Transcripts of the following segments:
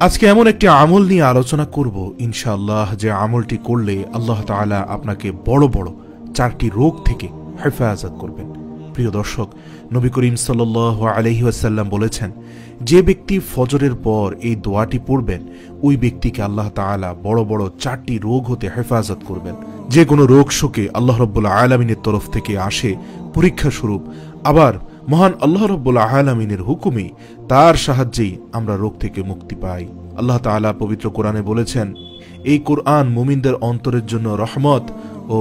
আজকে এমন একটি আমল নিয়ে আলোচনা করব ইনশাআল্লাহ, যে আমলটি করলে আল্লাহ তাআলা আপনাকে বড় বড় 4টি রোগ থেকে হেফাজত করবেন। প্রিয় দর্শক, নবী করিম সাল্লাল্লাহু আলাইহি ওয়াসাল্লাম বলেছেন, যে ব্যক্তি ফজরের পর এই দোয়াটি পড়বেন ওই ব্যক্তিকে আল্লাহ তাআলা বড় বড় 4টি রোগ হতে হেফাজত করবেন। যে কোনো রোগ শোকে আল্লাহ রাব্বুল আলামিনের তরফ থেকে আসে পরীক্ষা স্বরূপ, আবার মহান আল্লাহ রাব্বুল আলামিনের হুকুমে তার সাহায্যেই আমরা রোগ থেকে মুক্তি পাই। আল্লাহ তাআলা পবিত্র কোরআনে বলেছেন, এই কোরআন মুমিনদের অন্তরের জন্য রহমত ও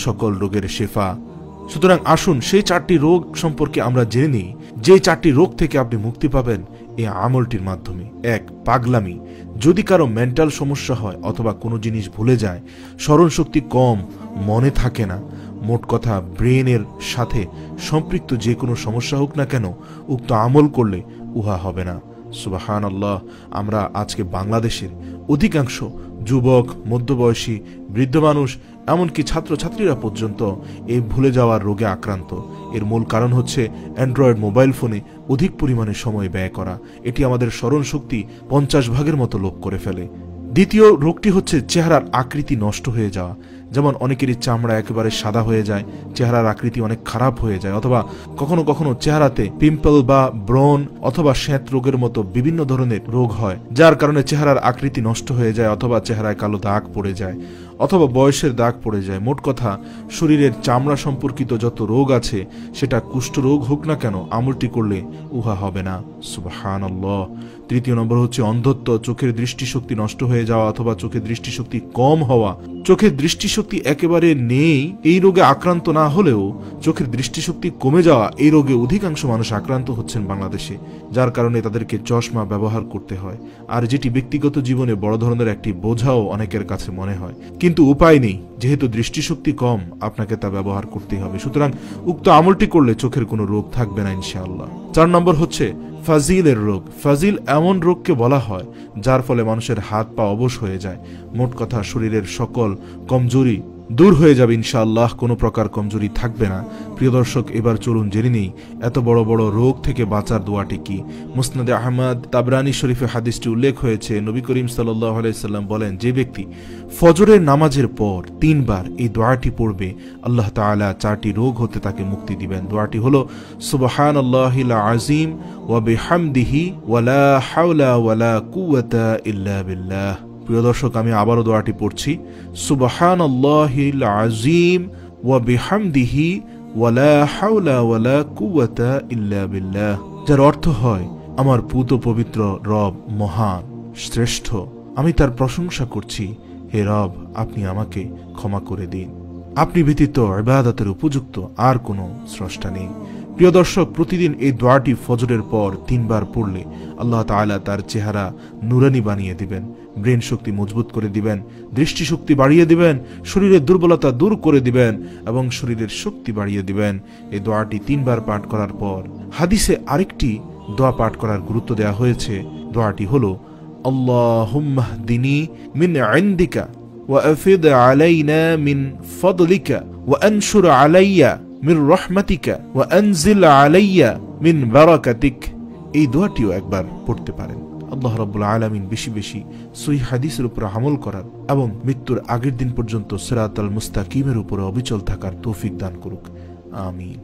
সকল রোগের শেফা। সুতরাং আসুন সেই 4টি রোগ সম্পর্কে আমরা জেনে নিই, যে 4টি রোগ থেকে আপনি মুক্তি পাবেন এই আমলটির মাধ্যমে। 1. পাগলামি। যদি কারো মেন্টাল সমস্যা হয় অথবা কোনো জিনিস ভুলে যায়, স্মরণ শক্তি কম, মনে থাকে না, মোট কথা ব্রেনের সাথে সম্পৃক্ত যে কোনো সমস্যা হোক না কেন, উক্ত আমল করলে উহা হবে না। সুবহানাল্লাহ। আমরা আজকে বাংলাদেশের অধিকাংশ যুবক, মধ্যবয়সী, বৃদ্ধ মানুষ, এমনকি ছাত্রছাত্রীরা পর্যন্ত এই ভুলে যাওয়ার রোগে আক্রান্ত। এর মূল কারণ হচ্ছে অ্যান্ড্রয়েড মোবাইল ফোনে অধিক পরিমাণে সময় ব্যয় করা। এটি আমাদের স্মরণ শক্তি 50 ভাগের মতো লোপ করে ফেলে। দ্বিতীয় রোগটি হচ্ছে চেহারার আকৃতি নষ্ট হয়ে যাওয়া। যেমন অনেকেরই চামড়া একেবারে সাদা হয়ে যায়, চেহারার আকৃতি অনেক খারাপ হয়ে যায়, অথবা কখনো কখনো চেহারাতে পিম্পল বা ব্রণ অথবা শ্বেত রোগের মতো বিভিন্ন ধরনের রোগ হয়, যার কারণে চেহারার আকৃতি নষ্ট হয়ে যায়, অথবা চেহারায় কালো দাগ পড়ে যায়, অথবা বয়সের দাগ পড়ে যায়। মোট কথা শরীরের চামড়া সম্পর্কিত যত রোগ আছে, সেটা কুষ্ঠরোগ হোক না কেন, আমলটি করলে উহা হবে না। সুবহানাল্লাহ। তৃতীয় নম্বর হচ্ছে অন্ধত্ব। চোখের দৃষ্টিশক্তি নষ্ট হয়ে যাওয়া অথবা চোখের দৃষ্টিশক্তি কম হওয়া। চোখের দৃষ্টিশক্তি একেবারে নেই এই রোগে আক্রান্ত না হলেও চোখের দৃষ্টিশক্তি কমে যাওয়া, এই রোগে অধিকাংশ মানুষ আক্রান্ত হচ্ছেন বাংলাদেশে, যার কারণে তাদেরকে চশমা ব্যবহার করতে হয়, আর যেটি ব্যক্তিগত জীবনে বড় ধরনের একটি বোঝাও অনেকের কাছে মনে হয়। কিন্তু উপায় নেই, যেহেতু দৃষ্টিশক্তি কম, আপনাকে তা ব্যবহার করতেই হবে। সুতরাং উক্ত আমলটি করলে চোখের কোনো রোগ থাকবে না ইনশাআল্লাহ। 4 নম্বর হচ্ছে ফাজিলের রোগ। ফাজিল এমন রোগকে বলা হয় যার ফলে মানুষের হাত পা অবশ হয়ে যায়। মোট কথা শরীরের সকল কমজোরি দূর হয়ে যাবে ইনশাআল্লাহ, কোনো প্রকার কমজোরি থাকবে না। প্রিয় দর্শক, এবার চলুন জেনে নেই এত বড় বড় রোগ থেকে বাঁচার দোয়াটি কি। মুসনাদে আহমদ তাবরানী শরীফে হাদিসটি উল্লেখ হয়েছে। নবী করিম সাল্লাল্লাহু আলাইহি সাল্লাম বলেন, যে ব্যক্তি ফজরের নামাজের পর 3 বার এই দোয়াটি পড়বে, আল্লাহ তাআলা 4টি রোগ হতে তাকে মুক্তি দিবেন। দোয়াটি হলো সুবহানাল্লাহিল আযীম ওয়া বিহামদিহি ওয়া লা হাওলা ওয়া লা কুওয়াতা ইল্লা বিল্লাহ। প্রিয় দর্শক, আমি আবারও দোয়াটি পড়ছি, সুবহানাল্লাহিল আযীম ওয়া বিহামদিহি ওয়া লা হাওলা ওয়া লা কুওয়াতা ইল্লা বিল্লাহ, যার অর্থ হয়, আমার পূত পবিত্র রব মহান, শ্রেষ্ঠ, আমি তার প্রশংসা করছি। হে রব, আপনি আমাকে ক্ষমা করে দিন। আপনি ব্যতীত ইবাদতের উপযুক্ত আর কোনো স্রষ্টা নেই। প্রিয় দর্শক, প্রতিদিন এই দোয়াটি ফজরের পর 3 বার পড়লে আল্লাহ তাআলা তার চেহারা নুরানি বানিয়ে দিবেন, ব্রেন শক্তি মজবুত করে দিবেন, দৃষ্টিশক্তি বাড়িয়ে দিবেন, শরীরের দুর্বলতা দূর করে দিবেন এবং শরীরের শক্তি বাড়িয়ে দিবেন। এই দোয়াটি 3 বার পাঠ করার পর হাদিসে আরেকটি দোয়া পাঠ করার গুরুত্ব দেওয়া হয়েছে। দোয়াটি হলো, আল্লাহুম্মা হদিনি মিন ইনদিকা ওয়া আফিদ আলাইনা মিন ফাদলিকা ওয়া আনশুর আলাইয়া মির রহমাতিকা ওয়া আনজিল আলাইয়া মিন বারাকাতিক। এই দোয়াটিও একবার পড়তে পারেন। আল্লাহ রাব্বুল আলামিন বেশি বেশি সহিহ হাদিসের উপর আমল করার এবং মৃত্যুর আগের দিন পর্যন্ত সিরাতাল মুস্তাকিমের উপর অবিচল থাকার তৌফিক দান করুক। আমিন।